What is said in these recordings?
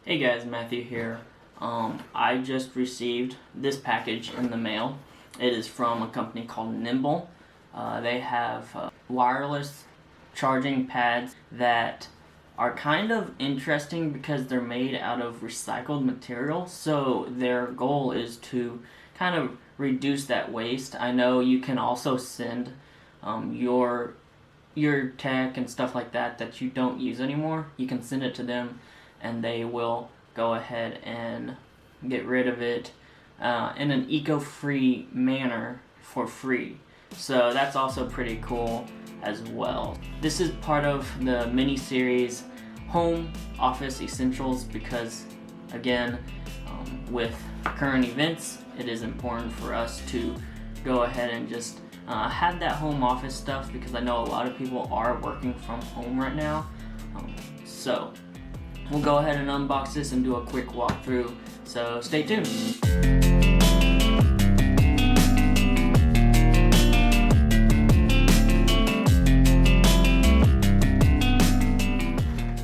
Hey guys, Matthew here. I just received this package in the mail. It is from a company called Nimble. They have wireless charging pads that are kind of interesting because they're made out of recycled material. So their goal is to kind of reduce that waste. I know you can also send your tech and stuff like that you don't use anymore. You can send it to them and they will go ahead and get rid of it in an eco-free manner for free. So that's also pretty cool as well. This is part of the mini-series Home Office Essentials because, again, with current events, it is important for us to go ahead and just have that home office stuff because I know a lot of people are working from home right now. So we'll go ahead and unbox this and do a quick walkthrough, so stay tuned.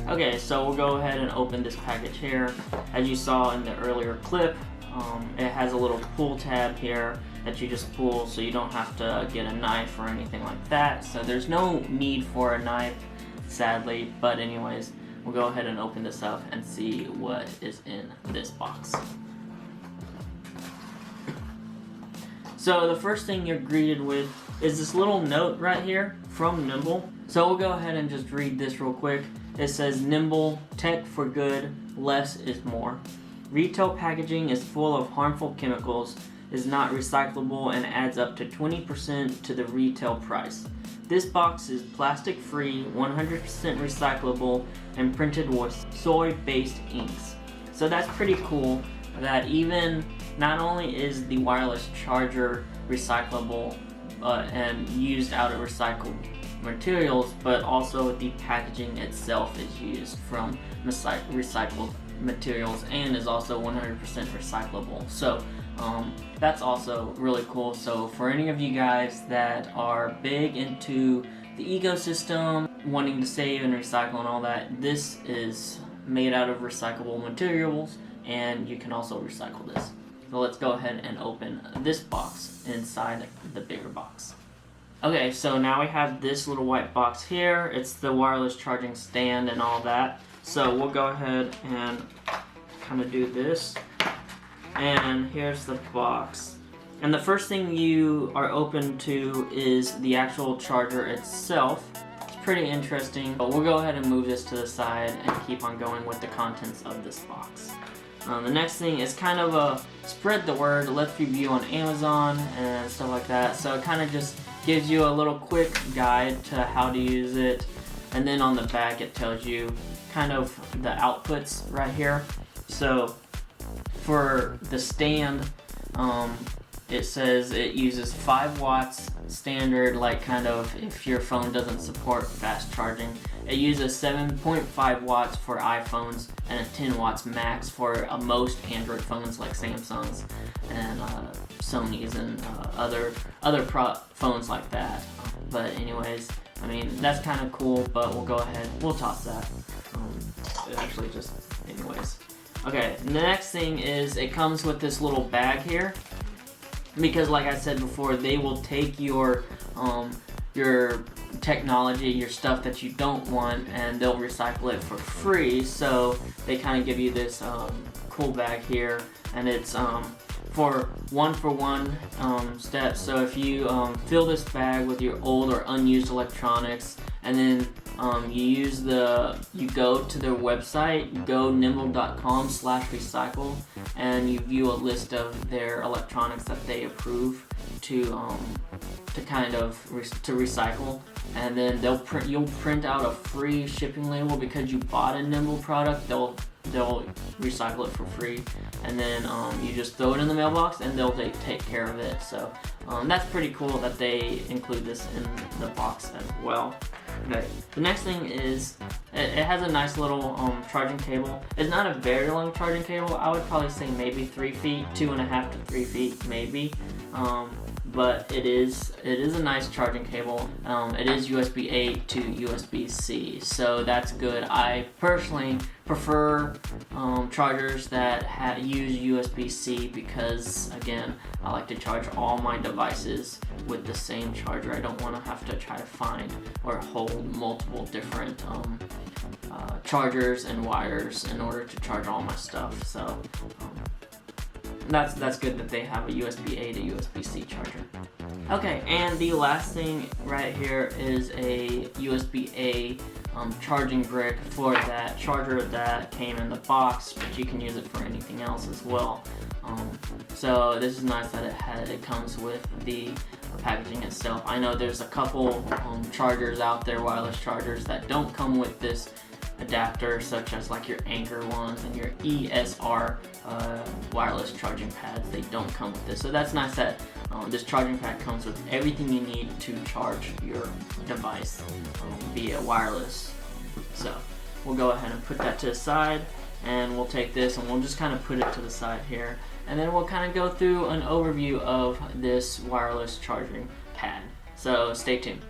Okay, so we'll go ahead and open this package here. As you saw in the earlier clip, it has a little pull tab here that you just pull so you don't have to get a knife or anything like that. So there's no need for a knife, sadly, but anyways, we'll go ahead and open this up and see what is in this box. So the first thing you're greeted with is this little note right here from Nimble. So we'll go ahead and just read this real quick. It says, Nimble, tech for good, less is more. Retail packaging is full of harmful chemicals, is not recyclable, and adds up to 20% to the retail price. This box is plastic free, 100% recyclable, and printed with soy-based inks. So that's pretty cool that even not only is the wireless charger recyclable and used out of recycled materials, but also the packaging itself is used from recycled materials and is also 100% recyclable. So that's also really cool. So for any of you guys that are big into the ecosystem, wanting to save and recycle and all that, this is made out of recyclable materials and you can also recycle this. So let's go ahead and open this box inside the bigger box. Okay, so now we have this little white box here. It's the wireless charging stand and all that. So we'll go ahead and kind of do this. And here's the box. And the first thing you are open to is the actual charger itself. It's pretty interesting, but we'll go ahead and move this to the side and keep on going with the contents of this box. The next thing is kind of a spread the word, let's review on Amazon and stuff like that. So it kind of just gives you a little quick guide to how to use it. And then on the back it tells you kind of the outputs right here. So for the stand, it says it uses 5 watts standard, like kind of if your phone doesn't support fast charging. It uses 7.5 watts for iPhones and a 10 watts max for most Android phones like Samsung's and Sony's and other phones like that. But anyways, I mean, that's kind of cool, but we'll go ahead, we'll toss that. It actually just, anyways. Okay, the next thing is it comes with this little bag here. Because like I said before, they will take your technology, your stuff that you don't want, and they'll recycle it for free. So they kind of give you this cool bag here, and it's for one steps. So if you fill this bag with your old or unused electronics, and then you go to their website, go nimble.com/recycle, and you view a list of their electronics that they approve to recycle, and then you'll print out a free shipping label because you bought a Nimble product. They'll recycle it for free, and then you just throw it in the mailbox and they'll take care of it. So that's pretty cool that they include this in the box as well. Okay, the next thing is it has a nice little charging cable. It's not a very long charging cable. I would probably say maybe 3 feet, 2.5 to 3 feet maybe. but it is a nice charging cable. It is USB-A to USB-C, so that's good. I personally prefer chargers that use USB-C because, again, I like to charge all my devices with the same charger. I don't want to have to try to find or hold multiple different chargers and wires in order to charge all my stuff. So that's good that they have a USB-A to USB-C charger. Okay, and the last thing right here is a USB-A charging brick for that charger that came in the box, but you can use it for anything else as well. So this is nice that it comes with the packaging itself. I know there's a couple chargers out there, wireless chargers, that don't come with this adapter, such as like your Anchor ones and your ESR wireless charging pads. They don't come with this, so that's nice that this charging pad comes with everything you need to charge your device via wireless. So we'll go ahead and put that to the side, and we'll take this and we'll just kind of put it to the side here, and then we'll kind of go through an overview of this wireless charging pad. So stay tuned.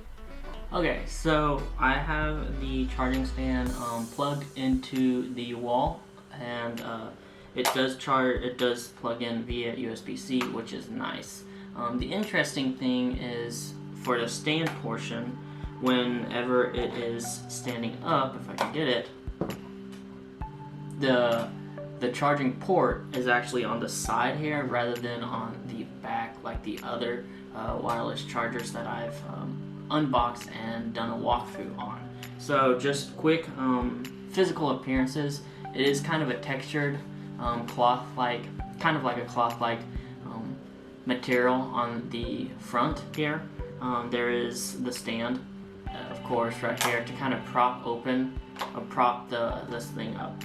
Okay, so I have the charging stand plugged into the wall, and it does plug in via USB-C, which is nice. The interesting thing is, for the stand portion, whenever it is standing up, if I can get it, the charging port is actually on the side here rather than on the back like the other wireless chargers that I've unboxed and done a walkthrough on. So just quick physical appearances. It is kind of a textured cloth-like material on the front here. There is the stand, of course, right here to kind of prop this thing up.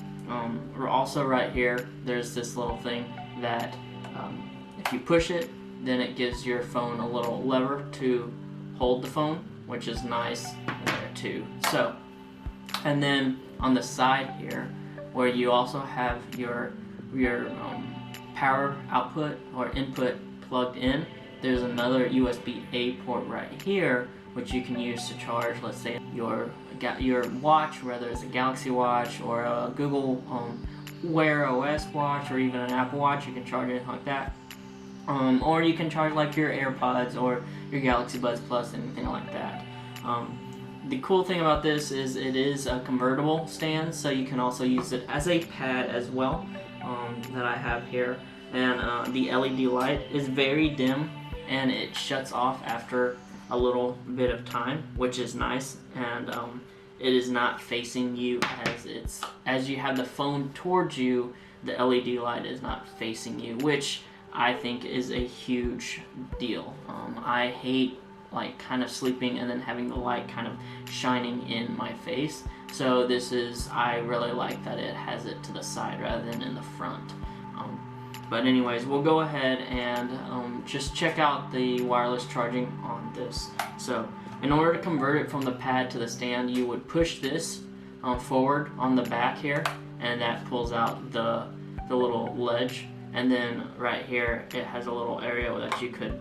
Also right here, there's this little thing that if you push it, then it gives your phone a little lever to hold the phone, which is nice there too. So, and then on the side here, where you also have your power output or input plugged in, there's another USB-A port right here, which you can use to charge, let's say, your watch, whether it's a Galaxy Watch or a Google Wear OS watch, or even an Apple Watch. You can charge it like that. Or you can charge like your AirPods or your Galaxy Buds Plus, anything like that. The cool thing about this is it is a convertible stand, so you can also use it as a pad as well, that I have here. And the LED light is very dim, and it shuts off after a little bit of time, which is nice. And it is not facing you as you have the phone towards you. The LED light is not facing you, which I think is a huge deal. I hate like kind of sleeping and then having the light kind of shining in my face. So I really like that it has it to the side rather than in the front. But anyways, we'll go ahead and just check out the wireless charging on this. So in order to convert it from the pad to the stand, you would push this forward on the back here, and that pulls out the little ledge. And then right here, it has a little area that you could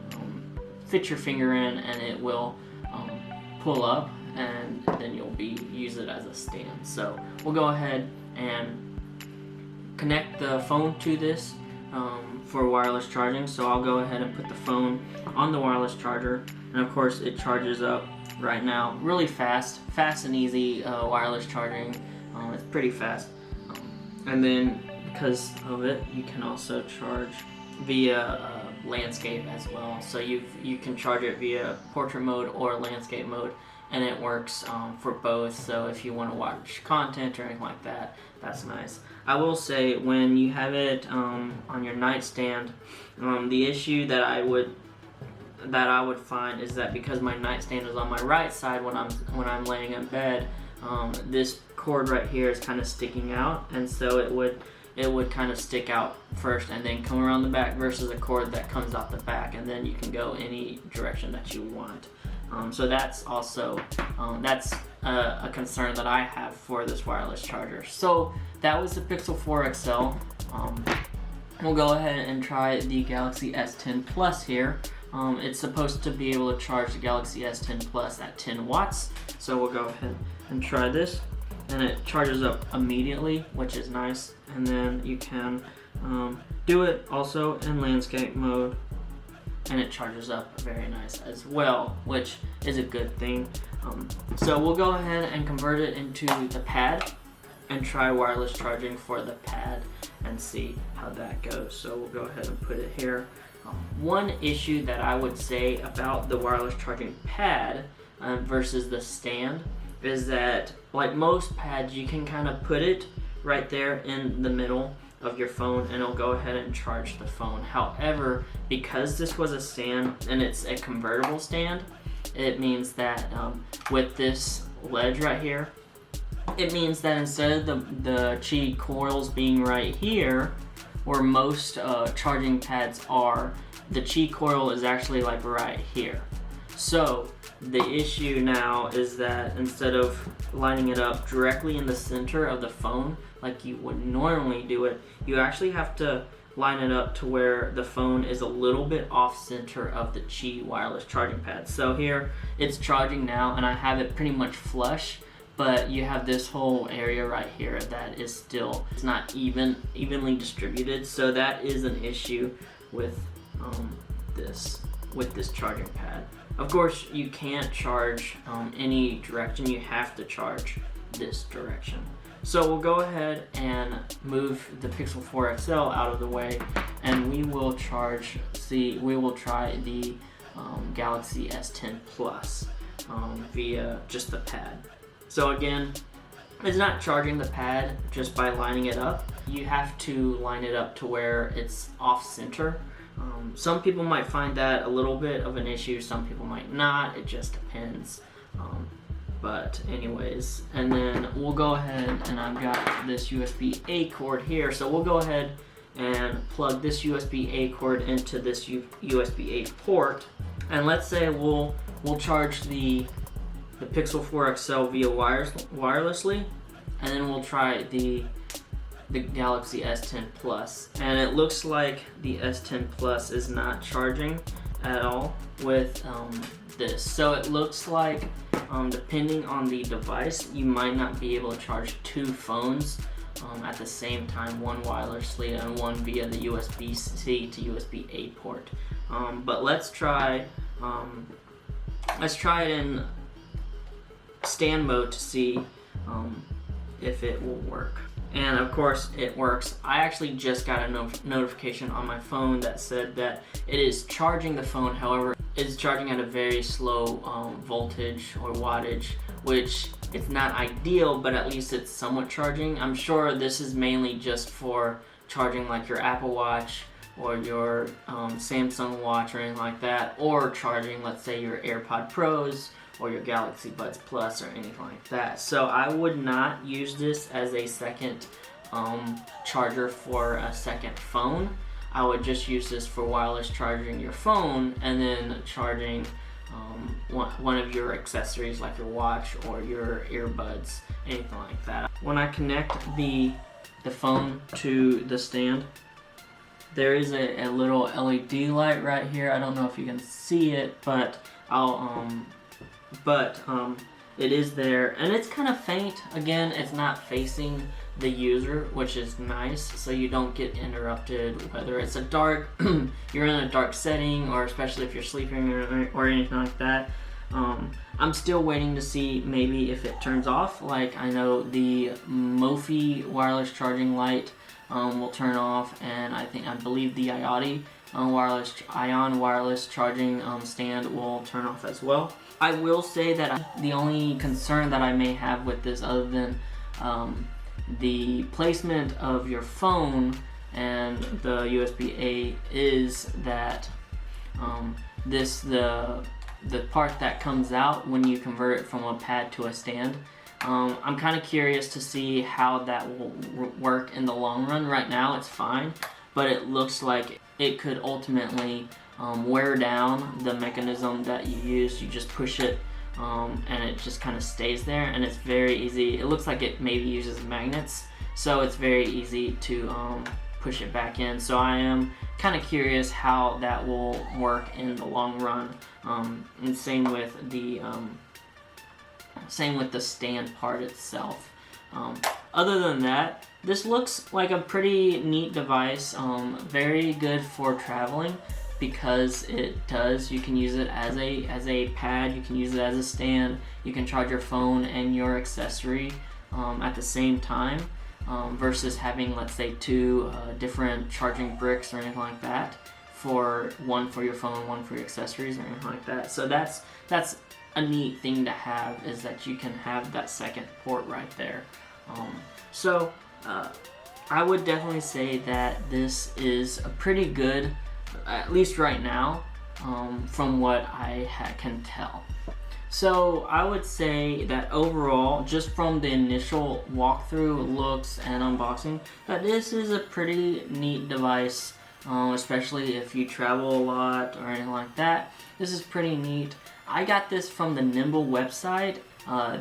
fit your finger in, and it will pull up, and then you'll use it as a stand. So we'll go ahead and connect the phone to this for wireless charging. So I'll go ahead and put the phone on the wireless charger, and of course it charges up right now really fast and easy. Wireless charging, it's pretty fast. And then because of it, you can also charge via landscape as well. So you can charge it via portrait mode or landscape mode, and it works for both. So if you want to watch content or anything like that, that's nice. I will say, when you have it on your nightstand, the issue that I would find is that because my nightstand is on my right side when I'm laying in bed, this cord right here is kind of sticking out, and so it would kind of stick out first and then come around the back, versus a cord that comes out the back, and then you can go any direction that you want. So that's also a concern that I have for this wireless charger. So that was the Pixel 4 XL. We'll go ahead and try the Galaxy S10 Plus here. It's supposed to be able to charge the Galaxy S10 Plus at 10 watts. So we'll go ahead and try this. And it charges up immediately, which is nice. And then you can do it also in landscape mode, and it charges up very nice as well, which is a good thing. So we'll go ahead and convert it into the pad and try wireless charging for the pad and see how that goes. So we'll go ahead and put it here. One issue that I would say about the wireless charging pad versus the stand is that, like most pads, you can kind of put it right there in the middle of your phone and it'll go ahead and charge the phone. However, because this was a stand and it's a convertible stand, it means that with this ledge right here, it means that instead of the Qi coils being right here, where most charging pads are, the Qi coil is actually like right here. So the issue now is that instead of lining it up directly in the center of the phone like you would normally do it, you actually have to line it up to where the phone is a little bit off center of the Qi wireless charging pad. So here it's charging now and I have it pretty much flush, but you have this whole area right here that is still, it's not evenly distributed. So that is an issue with this charging pad. Of course, you can't charge any direction, you have to charge this direction. So we'll go ahead and move the Pixel 4 XL out of the way, and we will try the Galaxy S10 Plus via just the pad. So again, it's not charging the pad just by lining it up. You have to line it up to where it's off center. Some people might find that a little bit of an issue, some people might not, it just depends. But anyways, and then we'll go ahead, and I've got this USB-A cord here, so we'll go ahead and plug this USB-A cord into this USB-A port, and let's say we'll charge the Pixel 4 XL via wirelessly, and then we'll try the Galaxy S10 Plus, and it looks like the S10 Plus is not charging at all with this. So it looks like depending on the device, you might not be able to charge two phones at the same time, one wirelessly and one via the USB-C to USB-A port. But let's try it in stand mode to see if it will work. And of course it works. I actually just got a notification on my phone that said that it is charging the phone, however it's charging at a very slow voltage or wattage, which it's not ideal, but at least it's somewhat charging. I'm sure this is mainly just for charging like your Apple Watch or your Samsung Watch or anything like that, or charging, let's say, your AirPod Pros or your Galaxy Buds Plus or anything like that. So I would not use this as a second charger for a second phone. I would just use this for wireless charging your phone and then charging one of your accessories like your watch or your earbuds, anything like that. When I connect the phone to the stand, there is a little LED light right here. I don't know if you can see it, but it is there, and it's kind of faint. Again, it's not facing the user, which is nice, so you don't get interrupted, whether it's you're in a dark setting, or especially if you're sleeping or anything like that. I'm still waiting to see maybe if it turns off. Like, I know the Mophie wireless charging light will turn off, and I believe the Ion wireless charging stand will turn off as well. I will say that the only concern that I may have with this, other than the placement of your phone and the USB-A, is that the part that comes out when you convert it from a pad to a stand, I'm kind of curious to see how that will work in the long run. Right now it's fine, but it looks like it could ultimately wear down the mechanism that you use. You just push it and it just kind of stays there, and it's very easy. It looks like it maybe uses magnets, so it's very easy to push it back in. So I am kind of curious how that will work in the long run. And same with the stand part itself. Other than that, this looks like a pretty neat device. Very good for traveling because you can use it as a pad, you can use it as a stand, you can charge your phone and your accessory at the same time, versus having, let's say, two different charging bricks or anything like that, one for your phone, one for your accessories or anything like that. So that's a neat thing to have, is that you can have that second port right there. So I would definitely say that this is a pretty good, at least right now, from what I can tell. So I would say that overall, just from the initial walkthrough, looks, and unboxing, that this is a pretty neat device, especially if you travel a lot or anything like that. This is pretty neat. I got this from the Nimble website.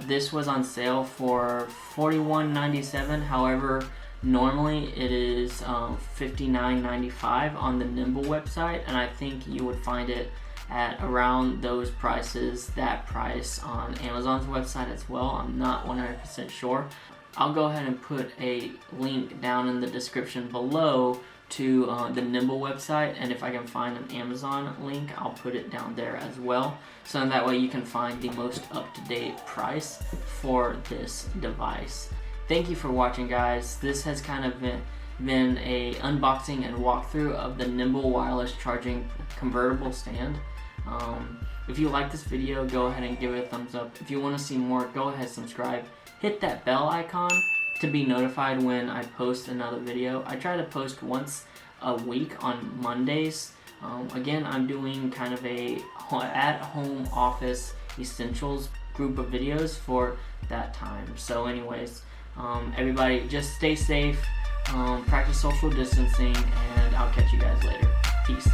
This was on sale for $41.97. However, normally it is $59.95 on the Nimble website, and I think you would find it at around those prices, that price, on Amazon's website as well. I'm not 100% sure. I'll go ahead and put a link down in the description below to the Nimble website, and if I can find an Amazon link, I'll put it down there as well, so that way you can find the most up-to-date price for this device. Thank you for watching, guys. This has kind of been a unboxing and walkthrough of the Nimble Wireless Charging Convertible Stand. If you like this video, go ahead and give it a thumbs up. If you want to see more, go ahead and subscribe. Hit that bell icon to be notified when I post another video. I try to post once a week on Mondays. Again, I'm doing kind of a at-home office essentials group of videos for that time. So anyways, everybody just stay safe, practice social distancing, and I'll catch you guys later. Peace.